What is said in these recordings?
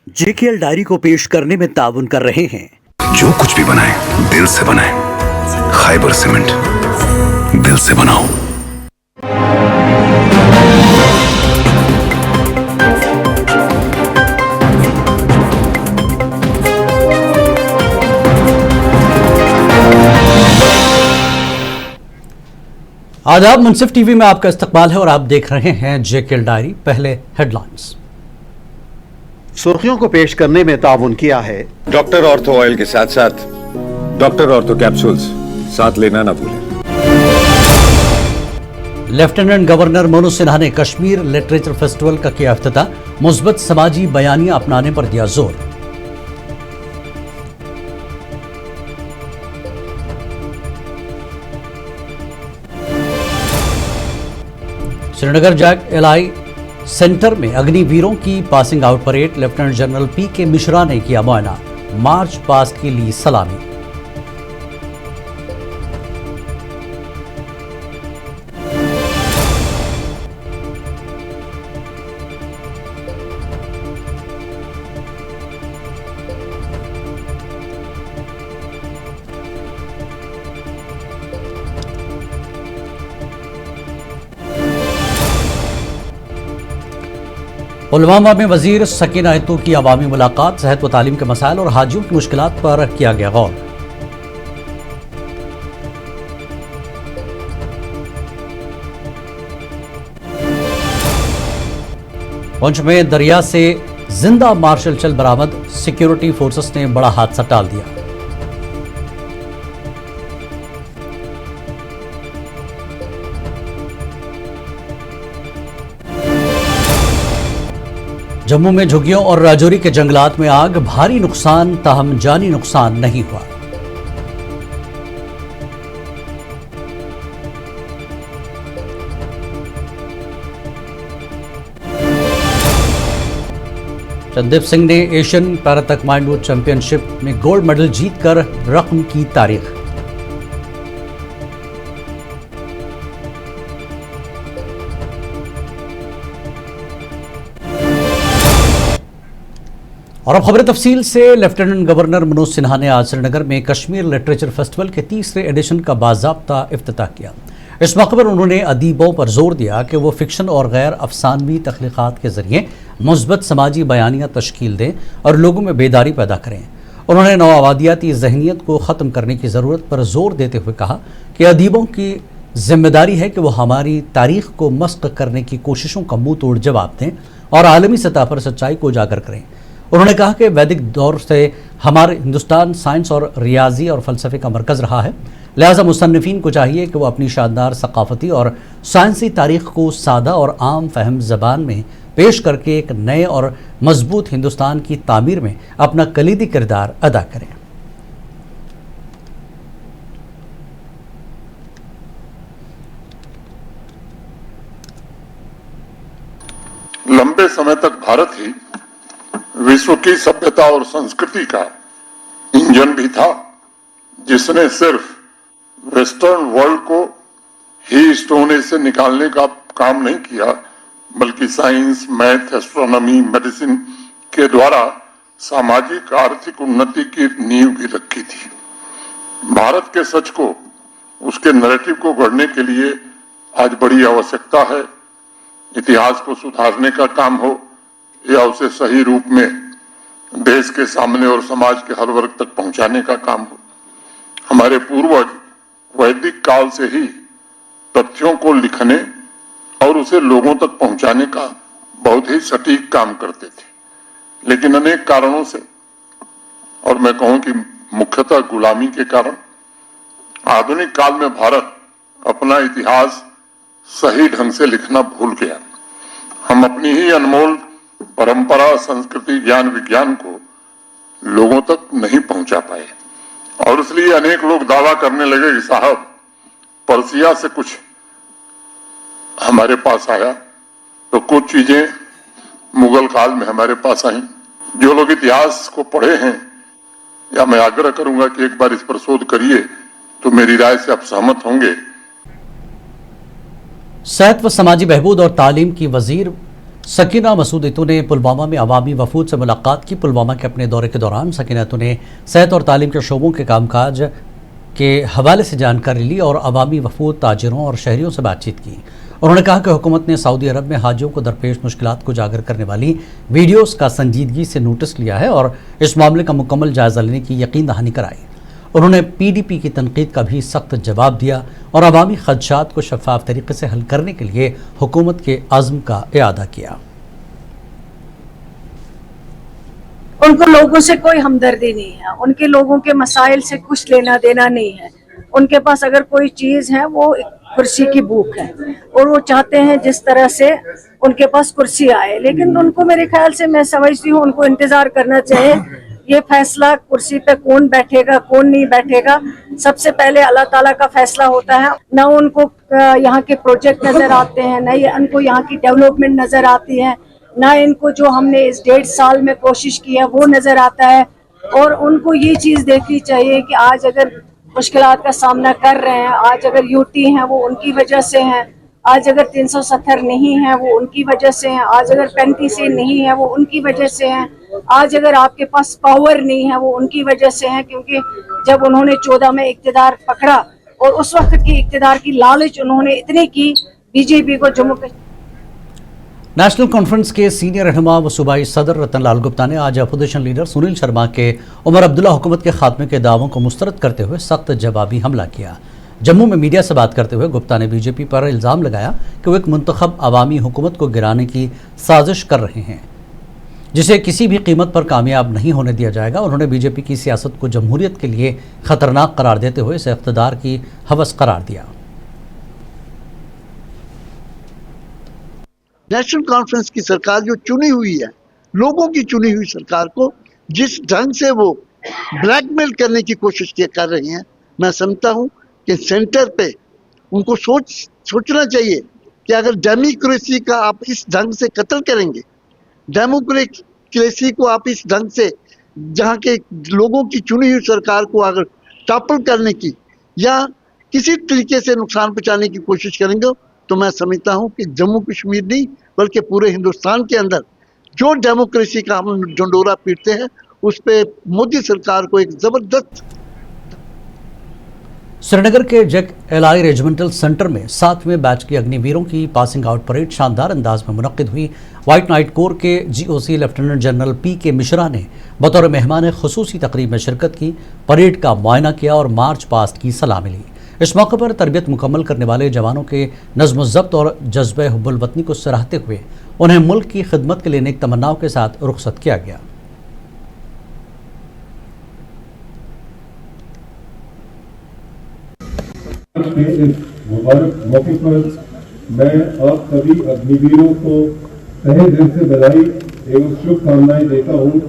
JKL diary को पेश करने में ताउन कर रहे हैं। जो कुछ भी बनाए दिल से बनाए। खैबर सीमेंट, दिल से बनाओ। आदाब, मुनसिफ टीवी में आपका इस्तकबाल है और आप देख रहे हैं जेकेएल डायरी। पहले हेडलाइंस। सुर्खियों को पेश करने में ताउन किया है डॉक्टर ऑर्थो ऑयल के साथ साथ डॉक्टर ऑर्थो कैप्सूल्स साथ लेना ना भूलें। लेफ्टिनेंट गवर्नर मनोज सिन्हा ने कश्मीर लिटरेचर फेस्टिवल का किया इफ्तिताह। मुस्बत समाजी बयानियां अपनाने पर दिया जोर। श्रीनगर जैक एलआई सेंटर में अग्निवीरों की passing out parade. Lieutenant general PK Mishra ने किया मुआयना। मार्च पास्ट की ली सलामी। पुलवामा में वजीर सकीना हित्तू की अवामी मुलाकात। सेहत व तालीम के मसाइल और हाजियों की मुश्किलात पर किया गया गौर। पुंछ में दरिया से जिंदा मार्शल चल बरामद। सिक्योरिटी फोर्सेस ने बड़ा हादसा टाल दिया। जम्मू में झुग्गियों और राजौरी के जंगलात में आग। भारी नुकसान ताहम जानी नुकसान नहीं हुआ। चंदीप सिंह ने एशियन पैरा ताइक्वांडो चैंपियनशिप में गोल्ड मेडल जीतकर रकम की तारीख। और अब खबरें तफसील से। लेफ्टिनेंट गवर्नर मनोज सिन्हा ने आज श्रीनगर में कश्मीर लिटरेचर फेस्टिवल के तीसरे एडिशन का बाज़ाब्ता इफ्तिताह किया। इस मौके पर उन्होंने अदीबों पर जोर दिया कि वो फिक्शन और गैर अफसानवी तख्लीक़ात के जरिए मुस्बत समाजी बयानियाँ तश्कील दें और लोगों में बेदारी पैदा करें। उन्होंने नौआबादियाती जहनीत को ख़त्म करने की ज़रूरत पर जोर देते हुए कहा कि अदीबों की जिम्मेदारी है कि वो हमारी तारीख़ को मस्क करने की कोशिशों का मुँह तोड़ जवाब दें और आलमी सतह पर सच्चाई को उजागर करें। उन्होंने कहा कि वैदिक दौर से हमारे हिंदुस्तान साइंस और रियाजी और फ़लसफ़े का मरकज़ रहा है, लिहाजा मुसन्निफ़ीन को चाहिए कि वो अपनी शानदार सकाफ़ती और साइंसी तारीख़ को सादा और आम फहम ज़बान में पेश करके एक नए और मजबूत हिंदुस्तान की तामीर में अपना कलीदी किरदार अदा करें। लंबे समय तक भारत ही विश्व की सभ्यता और संस्कृति का इंजन भी था, जिसने सिर्फ वेस्टर्न वर्ल्ड को ही स्टोन एज से निकालने का काम नहीं किया, बल्कि साइंस, मैथ, एस्ट्रोनॉमी, मेडिसिन के द्वारा सामाजिक आर्थिक उन्नति की नींव भी रखी थी। भारत के सच को, उसके नैरेटिव को गढ़ने के लिए आज बड़ी आवश्यकता है। इतिहास को सुधारने का काम हो या उसे सही रूप में देश के सामने और समाज के हर वर्ग तक पहुंचाने का काम हो। हमारे पूर्वज वैदिक काल से ही तथ्यों को लिखने और उसे लोगों तक पहुंचाने का बहुत ही सटीक काम करते थे, लेकिन अनेक कारणों से, और मैं कहूं कि मुख्यतः गुलामी के कारण, आधुनिक काल में भारत अपना इतिहास सही ढंग से लिखना भूल गया। हम अपनी ही अनमोल परंपरा, संस्कृति, ज्ञान, विज्ञान को लोगों तक नहीं पहुंचा पाए, और इसलिए अनेक लोग दावा करने लगे कि साहब पर्सिया से कुछ हमारे पास आया, तो कुछ चीजें मुगल काल में हमारे पास आई। जो लोग इतिहास को पढ़े हैं, या मैं आग्रह करूंगा कि एक बार इस पर शोध करिए, तो मेरी राय से आप सहमत होंगे। सेहत व समाजी बहबूद और तालीम की वजीर सकीना मसूद ने पुलवामा में अवामी वफूद से मुलाकात की। पुलवामा के अपने दौरे के दौरान सकीना ने सेहत और तालीम के शोबों के कामकाज के हवाले से जानकारी ली और अवामी वफूद, ताजिरों और शहरियों से बातचीत की। उन्होंने कहा कि हुकूमत ने सऊदी अरब में हाजियों को दरपेश मुश्किलात को उजागर करने वाली वीडियोस का संजीदगी से नोटिस लिया है और इस मामले का मुकम्मल जायजा लेने की यकीन दहानी कराई। उन्होंने PDP की तनकीद का भी सख्त जवाब दिया और अवामी खदशात को शफाफ तरीके से हल करने के लिए हुकूमत के अज़्म का इआदा किया। उनको लोगों से कोई हमदर्दी नहीं है, उनके लोगों के मसाइल से कुछ लेना देना नहीं है। उनके पास अगर कोई चीज है वो कुर्सी की भूख है और वो चाहते हैं जिस तरह से उनके पास कुर्सी आए, लेकिन उनको मेरे ख्याल से मैं समझती हूँ उनको इंतजार करना चाहिए। ये फैसला कुर्सी पे कौन बैठेगा कौन नहीं बैठेगा सबसे पहले अल्लाह ताला का फैसला होता है। ना उनको यहाँ के प्रोजेक्ट नजर आते हैं, ना उनको यहाँ की डेवलपमेंट नजर आती है, ना इनको जो हमने इस 1.5 साल में कोशिश की है वो नजर आता है। और उनको ये चीज देखनी चाहिए कि आज अगर मुश्किलात का सामना कर रहे हैं, आज अगर UT हैं वो उनकी वजह से हैं, आज अगर 370 नहीं है वो उनकी वजह से हैं, आज अगर 35 नहीं है वो उनकी वजह से हैं, आज अगर आपके पास पावर नहीं है वो उनकी वजह से है। क्योंकि जब उन्होंने 14 में इक़्तिदार पकड़ा और उस वक्त की इक़्तिदार की लालच उन्होंने इतनी की BJP को जम्मू कश्मीर। नेशनल कॉन्फ्रेंस के सीनियर रहनुमा व सूबाई सदर रतन लाल गुप्ता ने आज अपोजिशन लीडर सुनील शर्मा के उमर अब्दुल्ला हुकूमत के खात्मे के दावों को मुस्तरद करते हुए सख्त जवाबी हमला किया। जम्मू में मीडिया से बात करते हुए गुप्ता ने BJP पर इल्ज़ाम लगाया कि वो एक मुंतखब अवामी हुकूमत को गिराने की साजिश कर रहे हैं जिसे किसी भी कीमत पर कामयाब नहीं होने दिया जाएगा। उन्होंने BJP की सियासत को जमहूरियत के लिए खतरनाक करार देते हुए इसे इक़्तिदार की हवस करार दिया। नेशनल कॉन्फ्रेंस की सरकार जो चुनी हुई है, लोगों की चुनी हुई सरकार को जिस ढंग से वो ब्लैकमेल करने की कोशिश कर रहे हैं, मैं समझता हूँ कि सेंटर पे उनको सोचना चाहिए कि अगर डेमोक्रेसी का आप इस ढंग से कत्ल करेंगे, डेमोक्रेसी को आप इस ढंग से जहाँ के लोगों की चुनी हुई सरकार को अगर टॉपल करने की या किसी तरीके से नुकसान पहुँचाने की कोशिश करेंगे तो मैं समझता हूं कि जम्मू कश्मीर नहीं बल्कि पूरे हिंदुस्तान के अंदर जो डेमोक्रेसी का हम डंडोरा पीटते हैं उस पे मोदी सरकार को एक जबरदस्त। श्रीनगर के जेक एलआई रेजिमेंटल सेंटर में 7वें बैच के अग्निवीरों की पासिंग आउट परेड शानदार अंदाज में मुनक्किद हुई। व्हाइट नाइट कोर के GOC lieutenant general PK Mishra ने बतौर मेहमान खुसूसी तकरीब में शिरकत की, परेड का मुआयना किया और मार्च पास्ट की सलामी ली। इस मौके पर तरबियत मुकम्मल करने वाले जवानों के नज़्म ज़ब्त और जज्बे हुब्बुल वतनी को सराहते हुए उन्हें मुल्क की खिदमत के लिए नेक तमन्नाओं के साथ रुखसत किया गया। के इस मुबारक मौके पर मैं आप सभी अग्निवीरों को तहे दिल से बधाई एवं शुभकामनाएं देता हूं,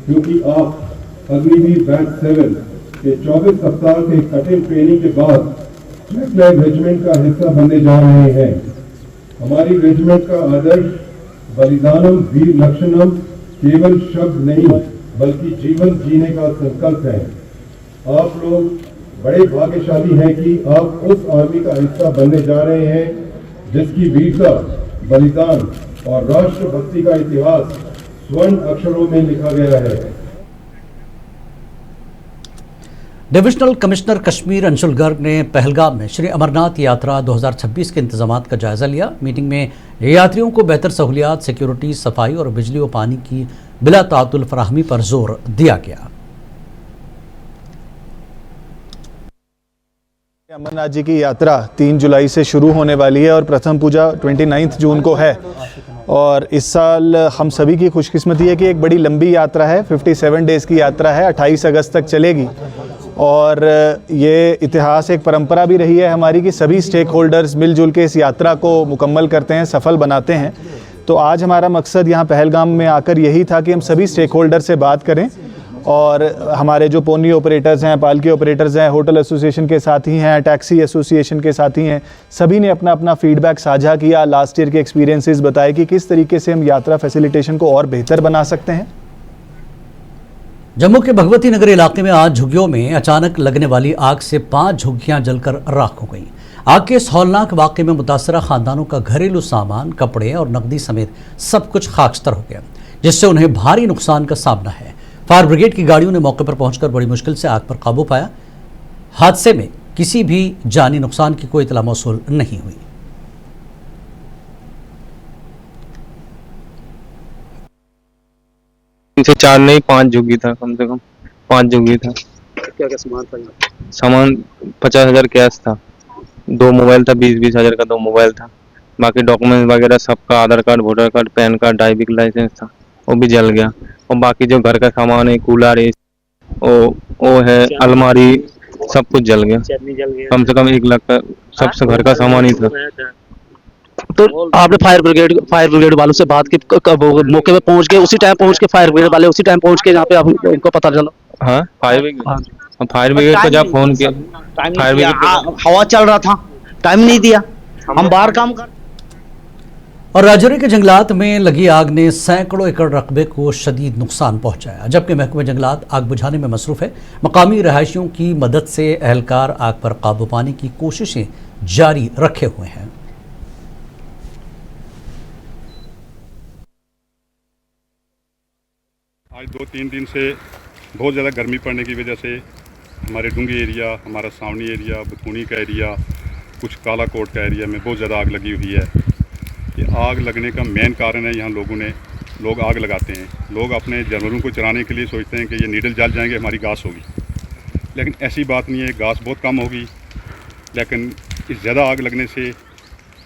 क्योंकि आप अग्निवीर बैच 7 के 24 सप्ताह के कठिन ट्रेनिंग के बाद जैक रेजिमेंट का हिस्सा बनने जा रहे हैं। हमारी रेजिमेंट का आदर्श बलिदानम वीर लक्षणम केवल शब्द नहीं बल्कि जीवन जीने का संकल्प है। आप लोग बड़े भाग्यशाली हैं कि आप उस आर्मी का हिस्सा बनने जा रहे हैं जिसकी वीरता, बलिदान और राष्ट्रभक्ति का इतिहास स्वर्ण अक्षरों में लिखा गया है। डिविजनल कमिश्नर कश्मीर अंशुल गर्ग ने पहलगाम में श्री अमरनाथ यात्रा 2026 के इंतजामात का जायजा लिया। मीटिंग में यात्रियों को बेहतर सहूलियात, सिक्योरिटी, सफाई और बिजली व पानी की बिला तातुल फराहमी पर जोर दिया गया। अमरनाथ जी की यात्रा 3 जुलाई से शुरू होने वाली है और प्रथम पूजा 29 जून को है। और इस साल हम सभी की खुशकिस्मती है कि एक बड़ी लंबी यात्रा है, 57 डेज़ की यात्रा है, 28 अगस्त तक चलेगी। और ये इतिहास, एक परंपरा भी रही है हमारी कि सभी स्टेक होल्डर्स मिलजुल के इस यात्रा को मुकम्मल करते हैं, सफल बनाते हैं। तो आज हमारा मकसद यहाँ पहलगाम में आकर यही था कि हम सभी स्टेक होल्डर से बात करें और हमारे जो पोनी ऑपरेटर्स हैं, पालकी ऑपरेटर्स हैं, होटल एसोसिएशन के साथी हैं, टैक्सी एसोसिएशन के साथी हैं, सभी ने अपना अपना फीडबैक साझा किया, लास्ट ईयर के एक्सपीरियंसेस बताए कि किस तरीके से हम यात्रा फैसिलिटेशन को और बेहतर बना सकते हैं। जम्मू के भगवती नगर इलाके में आज झुग्गियों में अचानक लगने वाली आग से 5 झुग्गियां जलकर राख हो गईं। आग के इस हौलनाक वाक़े में मुतासरा खानदानों का घरेलू सामान, कपड़े और नकदी समेत सब कुछ खाकस्तर हो गया, जिससे उन्हें भारी नुकसान का सामना है। फायर ब्रिगेड की गाड़ियों ने मौके पर पहुंचकर बड़ी मुश्किल से आग पर काबू पाया। हादसे में किसी भी जानी नुकसान की कोई इतला मौसूल नहीं हुई। से 4 नहीं 5 झुग्गी था, कम से कम 5 झुग्गी था। क्या क्या सामान था? सामान 50,000 कैश था, 2 मोबाइल था, 20-20 हजार का 2 मोबाइल था। बाकी डॉक्यूमेंट्स वगैरह सबका, Aadhaar card, voter card, PAN card, driving licence था, वो भी जल गया। और बाकी जो घर का सामान है, कूलर है, वो है, अलमारी, सब कुछ जल गया। कम से कम 1 लाख का सबसे घर का सामान ही था। तो आपने फायर ब्रिगेड वालों से बात की, मौके पे पहुंच गए? उसी टाइम पहुंच के फायर ब्रिगेड वाले उसी टाइम पहुंच के यहाँ पे उनको पता चला? हाँ, फायर ब्रिगेड को जब फोन किया, फायर ब्रिगेड हवा चल रहा था, टाइम नहीं दिया, हम बाहर काम कर। और राजौरी के जंगलात में लगी आग ने सैकड़ों एकड़ रकबे को शदीद नुकसान पहुंचाया, जबकि महकमा जंगलात आग बुझाने में मसरूफ है। मकामी रहायशियों की मदद से एहलकार आग पर काबू पाने की कोशिशें जारी रखे हुए हैं। आज 2-3 दिन से बहुत ज़्यादा गर्मी पड़ने की वजह से हमारे डूंगी एरिया, हमारा सावनी एरिया, बथूनी का एरिया, कुछ काला कोट का एरिया में बहुत ज़्यादा आग लगी हुई है। ये आग लगने का मेन कारण है, यहाँ लोग आग लगाते हैं। लोग अपने जानवरों को चराने के लिए सोचते हैं कि ये नीडल जल जाएंगे, हमारी घास होगी, लेकिन ऐसी बात नहीं है। घास बहुत कम होगी, लेकिन इस ज़्यादा आग लगने से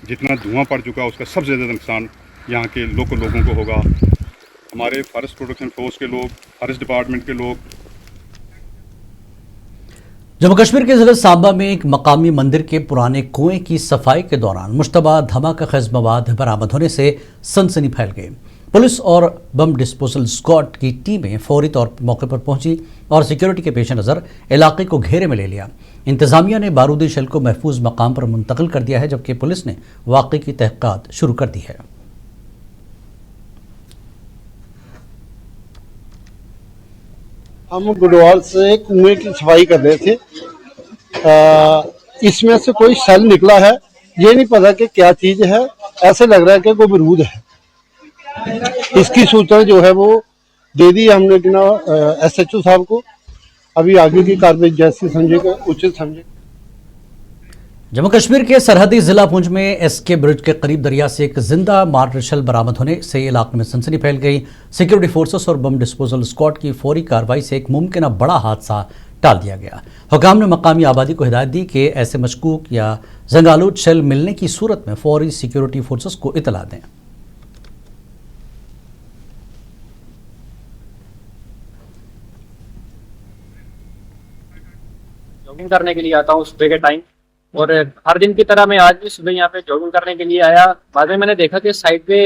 जितना धुआं पड़ चुका उसका सबसे ज़्यादा नुकसान यहाँ के लोगों को होगा। हमारे फॉरेस्ट प्रोटेक्शन फोर्स के लोग, फॉरेस्ट डिपार्टमेंट के लोग। जम्मू कश्मीर के ज़िला सांबा में एक मकामी मंदिर के पुराने कुएं की सफाई के दौरान मुश्तबा धमाका खेज मवाद बरामद होने से सनसनी फैल गई। पुलिस और बम डिस्पोजल स्क्वाड की टीमें फौरी तौर पर मौके पर पहुंची और सिक्योरिटी के पेश नज़र इलाके को घेरे में ले लिया। इंतजामिया ने बारूदी शेल को महफूज मकाम पर मुंतकिल कर दिया है, जबकि पुलिस ने वाक़े की तहक़ीक़ात शुरू कर दी है। हम गुडवाल से कुएं की सफाई कर रहे थे, इसमें से कोई सेल निकला है, ये नहीं पता कि क्या चीज है, ऐसे लग रहा है कि कोई बारूद है। इसकी सूचना जो है वो दे दी हमने कि ना SHO साहब को। अभी आगे की कार्रवाई जैसी समझेगा उचित समझेगा। जम्मू कश्मीर के सरहदी जिला पुंछ में SK ब्रिज के करीब दरिया से एक जिंदा मार्शल बरामद होने से इलाके में सनसनी फैल गई। सिक्योरिटी फोर्सेस और बम डिस्पोजल स्क्वाड की फौरी कार्रवाई से एक मुमकिन बड़ा हादसा टाल दिया गया। हुकाम ने मकामी आबादी को हिदायत दी कि ऐसे मशकूक या जंगालूद शेल मिलने की सूरत में फौरी सिक्योरिटी फोर्सेस को इतला दें। जॉगिंग करने के लिए आता हूँ सुबह के टाइम, और हर दिन की तरह मैं आज भी सुबह यहाँ पे जॉगिंग करने के लिए आया। बाद में मैंने देखा कि साइड पे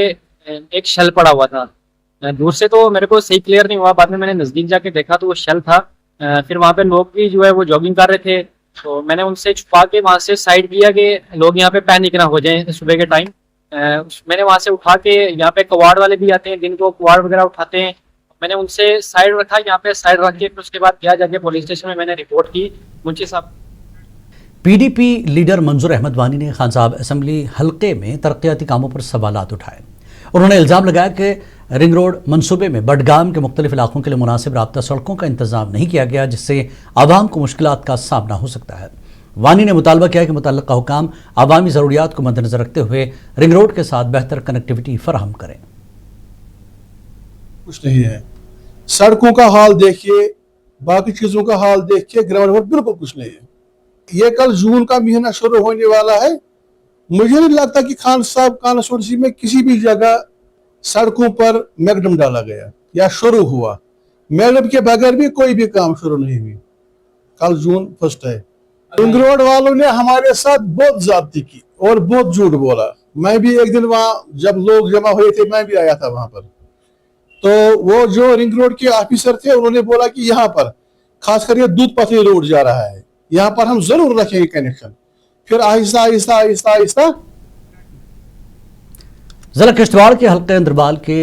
एक शेल पड़ा हुआ था। दूर से तो मेरे को सही क्लियर नहीं हुआ, बाद में मैंने नजदीक जाके देखा तो वो शेल था। फिर वहाँ पे लोग भी जो है वो जॉगिंग कर रहे थे, तो मैंने उनसे छुपा के वहाँ से साइड किया कि लोग यहाँ पे पैनिक ना हो जाए सुबह के टाइम। मैंने वहाँ से उठा के, यहाँ पे कवाड़ वाले भी आते हैं दिन को, कवाड़ वगैरह उठाते हैं, मैंने उनसे साइड रखा, यहाँ पे साइड रख के फिर उसके बाद क्या जाके पुलिस स्टेशन में मैंने रिपोर्ट की मुंशी साहब। PDP लीडर मंजूर अहमद वानी ने खान साहब असम्बली हल्के में तरक्याती कामों पर सवालात उठाए। उन्होंने इल्ज़ाम लगाया कि रिंग रोड मंसूबे में बडगाम के मुख्तलिफ इलाकों के लिए मुनासिब राब्ता सड़कों का इंतजाम नहीं किया गया, जिससे आवाम को मुश्किलात का सामना हो सकता है। वानी ने मुतालबा किया कि मुतल्लिका हुकाम आवामी ज़रूरियात को मद्देनजर रखते हुए रिंग रोड के साथ बेहतर कनेक्टिविटी फराहम करें। कुछ नहीं है, सड़कों का हाल देखिए, बाकी चीजों का हाल देखिए, ग्राउंड पर बिल्कुल कुछ नहीं है। ये कल जून का महीना शुरू होने वाला है, मुझे नहीं लगता कि खान साहब कॉन्स्टिट्यूंसी में किसी भी जगह सड़कों पर मैगडम डाला गया या शुरू हुआ। मैगडम के बगैर भी कोई भी काम शुरू नहीं हुई। कल जून 1 है। रिंग रोड वालों ने हमारे साथ बहुत ज्यादती की और बहुत झूठ बोला। मैं भी एक दिन वहां जब लोग जमा हुए थे, मैं भी आया था वहां पर, तो वो जो रिंग रोड के ऑफिसर थे उन्होंने बोला कि यहाँ पर खासकर ये दूध पथरी रोड जा रहा है, यहाँ पर हम जरूर रखेंगे कनेक्शन। फिर आहिस्ता आहिस्ता आहिस्ता आहिस्ता जिला किश्तवाड़ के हल्के अंदरबाल के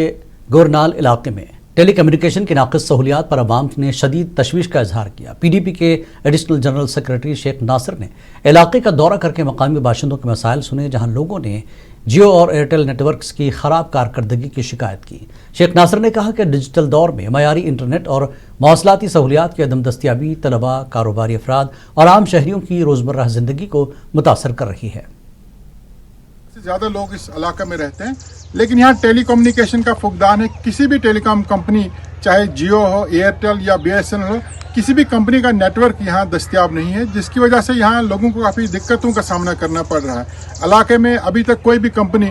गोरनाल इलाके में टेलीकम्युनिकेशन की नाक़िस सहूलियात पर अवाम ने शदीद तशवीश का इजहार किया। PDP के additional general secretary Sheikh Nasir ने इलाके का दौरा करके मकामी बाशिंदों के मसाइल सुने, जहां लोगों ने जियो और एयरटेल नेटवर्क्स की ख़राब कारकर्दगी की शिकायत की। शेख नासिर ने कहा कि डिजिटल दौर में मयारी इंटरनेट और मौसलाती सहूलियात की अदम दस्तियाबी तलबा, कारोबारी अफराद और आम शहरियों की रोज़मर्रा ज़िंदगी को मुतासर कर रही है। ज़्यादा लोग इस इलाके में रहते हैं, लेकिन यहाँ टेलीकम्युनिकेशन का फुकदान है। किसी भी टेलीकॉम कंपनी, चाहे जियो हो, एयरटेल या BSNL हो, किसी भी कंपनी का नेटवर्क यहाँ दस्तियाब नहीं है, जिसकी वजह से यहाँ लोगों को काफ़ी दिक्कतों का सामना करना पड़ रहा है। इलाके में अभी तक कोई भी कंपनी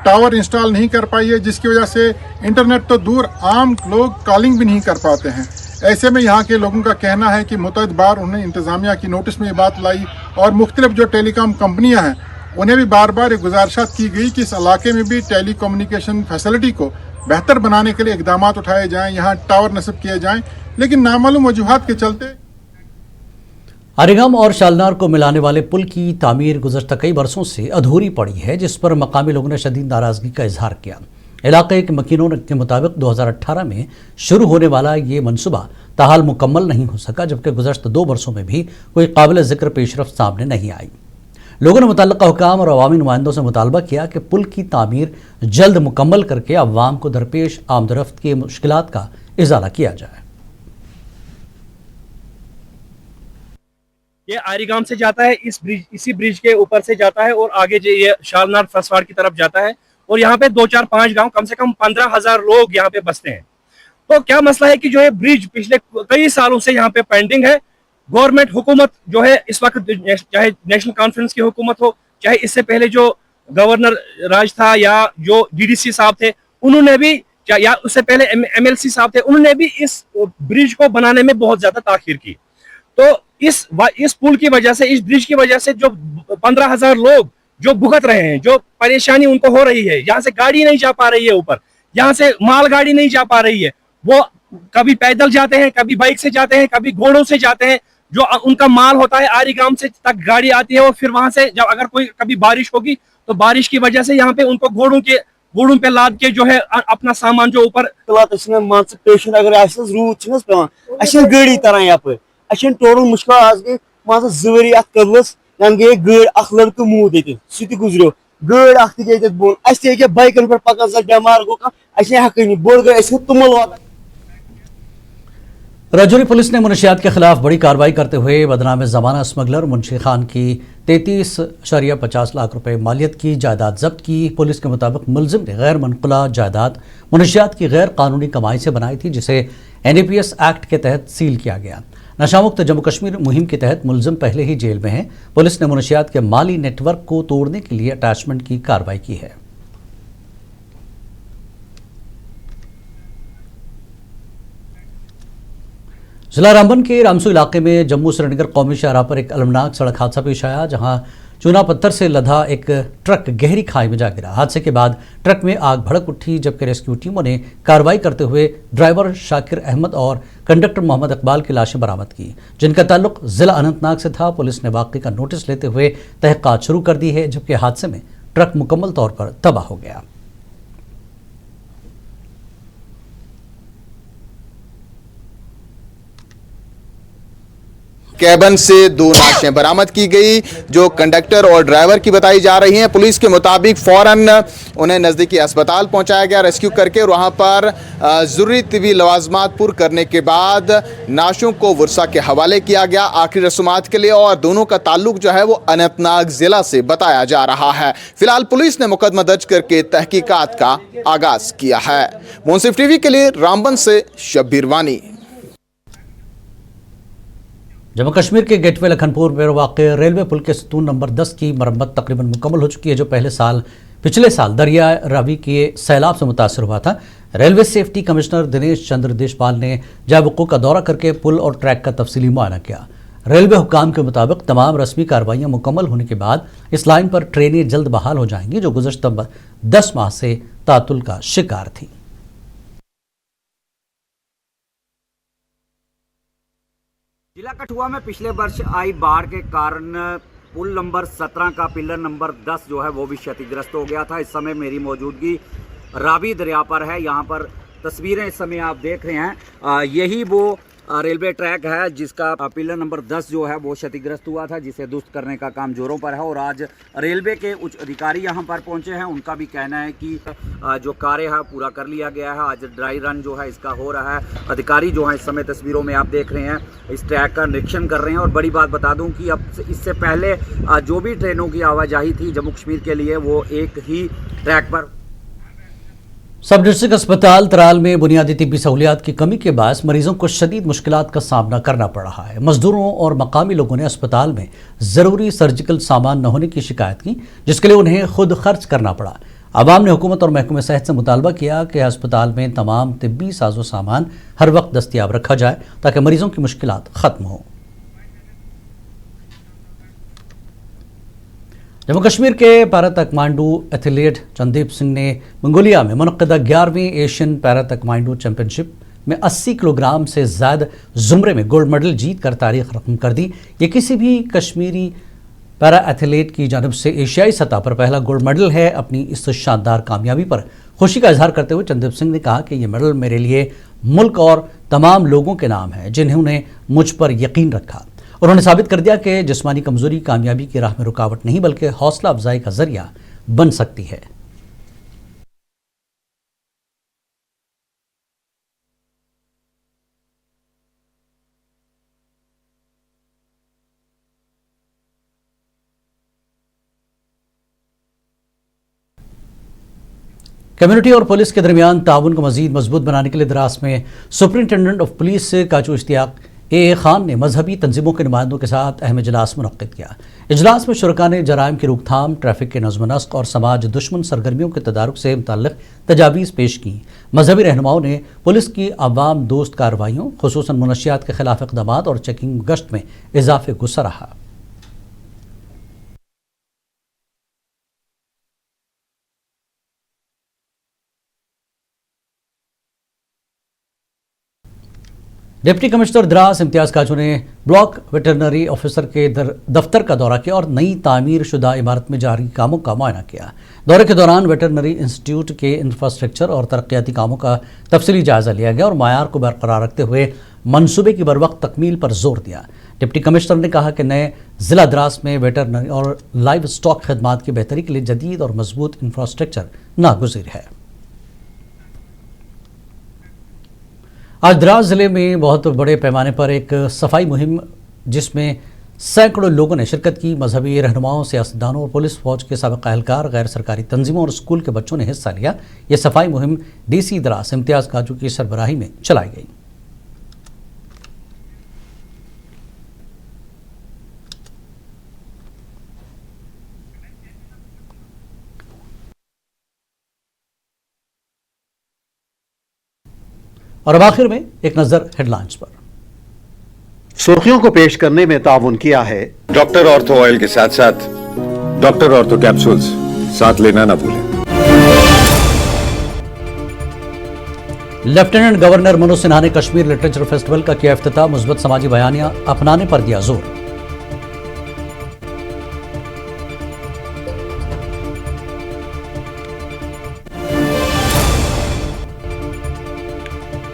टावर इंस्टॉल नहीं कर पाई है, जिसकी वजह से इंटरनेट तो दूर, आम लोग कॉलिंग भी नहीं कर पाते हैं। ऐसे में यहाँ के लोगों का कहना है कि मुतअद्दिद बार उन्हें इंतज़ामिया की नोटिस में ये बात लाई और मुख्तलिफ जो टेलीकॉम कंपनियाँ हैं उन्हें भी बार बार एक गुजारिशात की गई कि इस इलाके में भी टेलीकम्युनिकेशन फैसिलिटी को बेहतर बनाने के लिए इकदाम उठाए जाएं, यहाँ टावर नस्ब किए जाएं, लेकिन नामालूम वजूहात के चलते अरिगम और शालनार को मिलाने वाले पुल की तामीर गुज़श्ता कई बरसों से अधूरी पड़ी है, जिस पर मकामी लोगों ने शदीद नाराज़गी का इजहार किया। इलाके के मकीनों के मुताबिक 2018 में शुरू होने वाला ये मनसूबा ताहाल मुकम्मल नहीं हो सका, जबकि गुज़श्ता 2 बरसों में भी कोई काबिल ज़िक्र पेशरफ्त सामने नहीं आई। लोगों ने मुतल्लिक़ा हुकाम और अवामी नुमाइंदों से मुतालबा किया कि पुल की तामीर जल्द मुकम्मल करके अवाम को दरपेश आमदरफ्त की मुश्किलात का इजाला किया जाए। ये आरिगाम से जाता है, इसी ब्रिज के ऊपर से जाता है और आगे ये शालनार फसवाड़ की तरफ जाता है और यहाँ पे 2, 4, 5 गांव, कम से कम 15,000 लोग यहाँ पे बसते हैं। तो क्या मसला है कि जो है ब्रिज पिछले कई सालों से यहाँ पे पेंडिंग है। गवर्नमेंट हुकूमत जो है इस वक्त, चाहे नेशनल कॉन्फ्रेंस की हुकूमत हो, चाहे इससे पहले जो गवर्नर राज था या जो DDC साहब थे, उन्होंने भी, या उससे पहले MLC साहब थे, उन्होंने भी इस ब्रिज को बनाने में बहुत ज्यादा ताखीर की। तो इस पुल की वजह से, इस ब्रिज की वजह से जो 15,000 लोग जो भुगत रहे हैं, जो परेशानी उनको हो रही है, यहाँ से गाड़ी नहीं जा पा रही है ऊपर, यहाँ से माल गाड़ी नहीं जा पा रही है, वो कभी पैदल जाते हैं, कभी बाइक से जाते हैं, कभी घोड़ों से जाते हैं। जो उनका माल होता है आरिगाम से तक गाड़ी आती है और फिर वहां से जब अगर कोई कभी बारिश होगी तो बारिश की वजह से यहाँ पे उनको घोड़ों पे लाद के जो है अपना सामान जो ऊपर पेशेंट अगर रूद पे गाड़ी तरह यप टोटल मुश्किल आज गई मान 2 वरी कदलस गई गाड़ी अख लड़क मूद ये सह गुजरो गाड़ी गई बोन अ बाइकन पे पकान बेमार गो हकनी बोड़ गई तुमल वात। राजौरी पुलिस ने मुनशियात के खिलाफ बड़ी कार्रवाई करते हुए बदनाम ज़माना स्मगलर मुंशी खान की 33.50 लाख रुपए मालियत की जायदाद जब्त की। पुलिस के मुताबिक मुलजिम ने गैर मनकुला जायदाद मुनशियात की गैर कानूनी कमाई से बनाई थी, जिसे NAPS एक्ट के तहत सील किया गया। नशामुक्त जम्मू कश्मीर मुहिम के तहत मुलजिम पहले ही जेल में है। पुलिस ने मुनशियात के माली नेटवर्क को तोड़ने के लिए अटैचमेंट की कार्रवाई की है। जिला रामबन के रामसू इलाके में जम्मू श्रीनगर कौमी शाहराह पर एक अलमनाक सड़क हादसा पेश आया, जहां चूना पत्थर से लदा एक ट्रक गहरी खाई में जा गिरा। हादसे के बाद ट्रक में आग भड़क उठी, जबकि रेस्क्यू टीमों ने कार्रवाई करते हुए ड्राइवर शाकिर अहमद और कंडक्टर मोहम्मद इकबाल की लाशें बरामद की, जिनका ताल्लुक जिला अनंतनाग से था। पुलिस ने वाक़े का नोटिस लेते हुए तहक़ीक़ात शुरू कर दी है, जबकि हादसे में ट्रक मुकम्मल तौर पर तबाह हो गया। कैबन से 2 लाशें बरामद की गई, जो कंडक्टर और ड्राइवर की बताई जा रही हैं। पुलिस के मुताबिक फ़ौरन उन्हें नज़दीकी अस्पताल पहुंचाया गया रेस्क्यू करके, और वहां पर ज़रूरी तिबी लवाजमात पूर करने के बाद नाशों को वर्सा के हवाले किया गया आखिरी रसूमात के लिए, और दोनों का ताल्लुक जो है वो अनंतनाग ज़िला से बताया जा रहा है। फिलहाल पुलिस ने मुकदमा दर्ज करके तहकीकात का आगाज़ किया है। मुंसिफ TV के लिए रामबन से शब्बीर वानी। जम्मू कश्मीर के गेटवे लखनपुर में वाक़ रेलवे पुल के सतून नंबर 10 की मरम्मत तकरीबन मुकम्मल हो चुकी है, जो पिछले साल दरिया रावी के सैलाब से मुतासर हुआ था। Railway safety commissioner Dinesh Chandra Deshpal ने जावक़ू का दौरा करके पुल और ट्रैक का तफसीली मुआयना किया। रेलवे हुक्काम के मुताबिक तमाम रस्मी कार्रवाइयाँ मुकम्मल होने के बाद इस लाइन पर ट्रेनें जल्द बहाल हो जाएंगी, जो गुज़श्ता 10 माह से तातुल का शिकार थी। जिला कठुआ में पिछले वर्ष आई बाढ़ के कारण पुल नंबर 17 का पिलर नंबर 10 जो है वो भी क्षतिग्रस्त हो गया था। इस समय मेरी मौजूदगी रावी दरिया पर है। यहाँ पर तस्वीरें इस समय आप देख रहे हैं, यही वो रेलवे ट्रैक है जिसका पिलर नंबर 10 जो है वो क्षतिग्रस्त हुआ था, जिसे दुरुस्त करने का काम जोरों पर है। और आज रेलवे के उच्च अधिकारी यहां पर पहुंचे हैं। उनका भी कहना है कि जो कार्य है पूरा कर लिया गया है। आज ड्राई रन जो है इसका हो रहा है। अधिकारी जो है इस समय तस्वीरों में आप देख रहे हैं इस ट्रैक का निरीक्षण कर रहे हैं। और बड़ी बात बता दूं कि अब इससे पहले जो भी ट्रेनों की आवाजाही थी जम्मू कश्मीर के लिए वो एक ही ट्रैक पर। सब डिस्ट्रिक्ट अस्पताल तराल में बुनियादी तिब्बी सहूलियात की कमी के बायस मरीजों को शदीद मुश्किलात का सामना करना पड़ रहा है। मजदूरों और मकामी लोगों ने अस्पताल में ज़रूरी सर्जिकल सामान न होने की शिकायत की, जिसके लिए उन्हें खुद खर्च करना पड़ा। आवाम ने हुकूमत और महकमे सेहत से मुतालबा किया कि अस्पताल में तमाम तिब्बी साजो सामान हर वक्त दस्तियाब रखा जाए ताकि मरीजों की मुश्किलात ख़त्म हों। जम्मू कश्मीर के पैरा तकमांडू एथलीट चंदीप सिंह ने मंगोलिया में मुनक़दा 11वीं एशियन पैरा तकमांडू चैंपियनशिप में 80 किलोग्राम से ज़्यादा ज़ुमरे में गोल्ड मेडल जीत कर तारीख रकम कर दी। ये किसी भी कश्मीरी पैरा एथलीट की जानब से एशियाई सतह पर पहला गोल्ड मेडल है। अपनी इस शानदार कामयाबी पर खुशी का इजहार करते हुए चंदीप सिंह ने कहा कि यह मेडल मेरे लिए मुल्क और तमाम लोगों के नाम है जिन्होंने मुझ पर यकीन रखा। उन्होंने साबित कर दिया कि जिस्मानी कमजोरी कामयाबी की राह में रुकावट नहीं बल्कि हौसला अफजाई का जरिया बन सकती है। कम्युनिटी और पुलिस के दरमियान ताउन को मजीद मजबूत बनाने के लिए द्रास में सुपरिंटेंडेंट ऑफ पुलिस काचू इश्तियाक ए खान ने मजहबी तंजीमों के नुमाइंदों के साथ अहम इजलास मुनक्किद किया। इजलास में शुरका ने जराइम की रोकथाम, ट्रैफिक के नज़्म नस्क और समाज दुश्मन सरगर्मियों के तदारुक से मुतल्लिक़ तजावीज़ पेश की। मजहबी रहनुमाओं ने पुलिस की अवाम दोस्त कार्रवाइयों, खुसूसन मुनशियात के खिलाफ इक़दामात और चेकिंग गश्त में इजाफे को सराहा। डिप्टी कमिश्नर द्रास इम्तियाज़ काजू ने ब्लॉक वेटरनरी ऑफिसर के दफ्तर का दौरा किया और नई तामीर शुदा इमारत में जारी कामों का मुआयना किया। दौरे के दौरान वेटरनरी इंस्टीट्यूट के इंफ्रास्ट्रक्चर और तरक्याती कामों का तफसीली जायजा लिया गया और मायार को बरकरार रखते हुए मनसूबे की बरवक्त तकमील पर जोर दिया। डिप्टी कमिश्नर ने कहा कि नए जिला द्रास में वेटरनरी और लाइव स्टॉक खदमात की बेहतरी के लिए जदीद और मजबूत इंफ्रास्ट्रक्चर नागुज़ीर है। आज द्रास ज़िले में बहुत बड़े पैमाने पर एक सफाई मुहिम जिसमें सैकड़ों लोगों ने शिरकत की। मजहबी रहनुमाओं, सियासतदानों और पुलिस फौज के साबिक़ एहलकार, गैर सरकारी तंजीमों और स्कूल के बच्चों ने हिस्सा लिया। यह सफाई मुहिम DC द्रास इम्तियाज़ काजू की सरबराही में चलाई गई। और अब आखिर में एक नजर हेडलाइंस पर। सुर्खियों को पेश करने में ताउन किया है डॉक्टर ऑर्थो ऑयल के साथ साथ डॉक्टर ऑर्थो कैप्सूल्स साथ लेना ना भूलें। लेफ्टिनेंट गवर्नर मनोज सिन्हा ने कश्मीर लिटरेचर फेस्टिवल का किया इफ्तिताह, मुस्बत समाजी बयानियां अपनाने पर दिया जोर।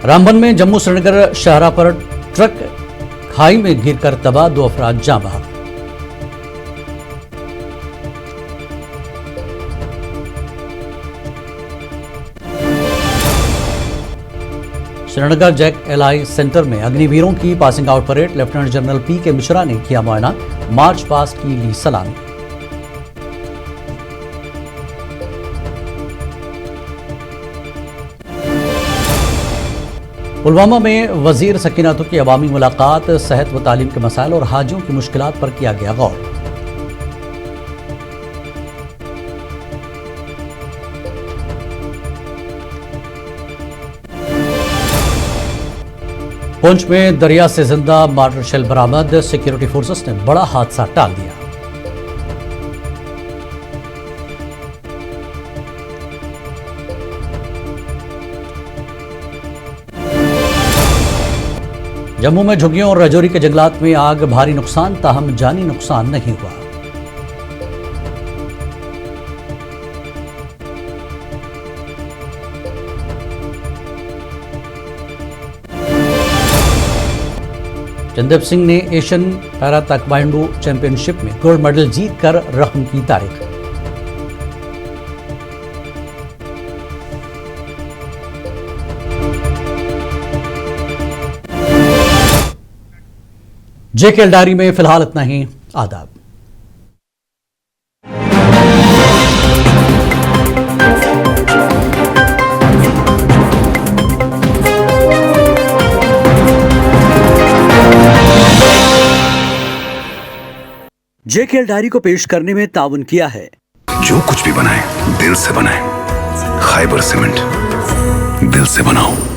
रामबन में जम्मू श्रीनगर शाहराह पर ट्रक खाई में गिरकर तबाह, 2 अफराद जाँ बहक। श्रीनगर जैक LI सेंटर में अग्निवीरों की passing out parade, lieutenant general PK Mishra ने किया मुआयना, मार्च पास्ट की ली सलामी। पुलवामा में वजीर सकीनातु की अवामी मुलाकात, सेहत व तालीम के मसाइल और हाजियों की मुश्किलात पर किया गया गौर। पुंछ में दरिया से जिंदा मार्टर शेल बरामद, सिक्योरिटी फोर्सेस ने बड़ा हादसा टाल दिया। जम्मू में झुग्गियों और राजौरी के जंगलात में आग, भारी नुकसान, ताहम जानी नुकसान नहीं हुआ। चंदेप सिंह ने एशियन पैरा ताइक्वांडो चैंपियनशिप में गोल्ड मेडल जीतकर रकम की तारीख। जेकेएल डायरी में फिलहाल इतना ही। आदाब। जेकेएल डायरी को पेश करने में ताउन किया है। जो कुछ भी बनाए दिल से बनाए। खाइबर सीमेंट, दिल से बनाओ।